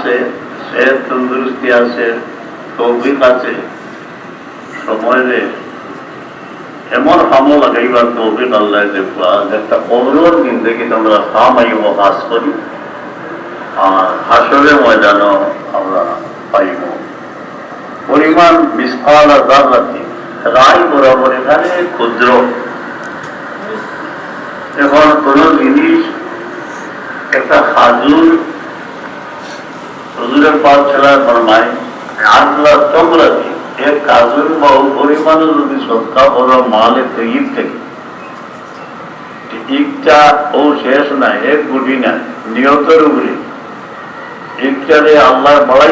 আছে, সে তন্দুরুস্তি আছে, তৌফিক আছে, সময়ে এমন হামল লাগাইবার তৌফিক আল্লাহ দেখবা একটা কবরের জিন্দগি আমরা হামাইব কাজ করি, আর হাসরের ময়দানও আমরা পাইব। পরিমাণ মিসকাল যাররাতি, রায় বরাবর এখানে ক্ষুদ্র। এখন কোন জিনিস একটা খাজুর হুজুরের পাঁচ ছেলার ফরমায় আল্লাহ তমরাতি, এক কাজুর বহু পরিমাণে যদি সৎকা বড় মালে তৈব থেকে ইচ্ছা ও শেষ নাই, এক গুটি না, নিয়তের উপরে ইচ্ছারে আল্লাহ বড়াই